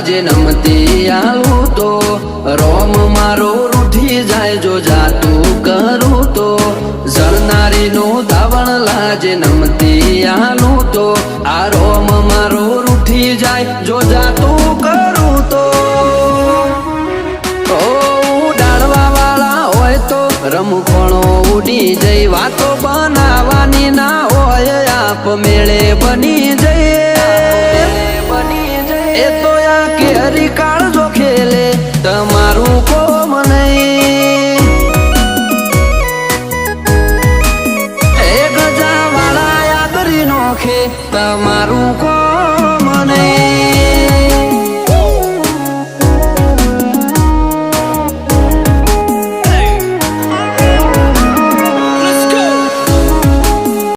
લાજે નમતી આલું તો રોમ મારો રૂઠી જાય જો જાતું કરું તો ઝરનારીનું ધાવણ લાજે નમતી આલું તો આ રોમ મારો રૂઠી જાય જો જાતું કરું તો ઉડાડવા વાળા હોય તો રમખોણો ઉડી જઈ વાતો બનાવવાની ના હોય આપ મેળે બની જઈએ એ તો આ કેરી કાળજો ખેલે તમારું કોમ નહીં એ ગજા વાળા યાદરી નોખે તમારું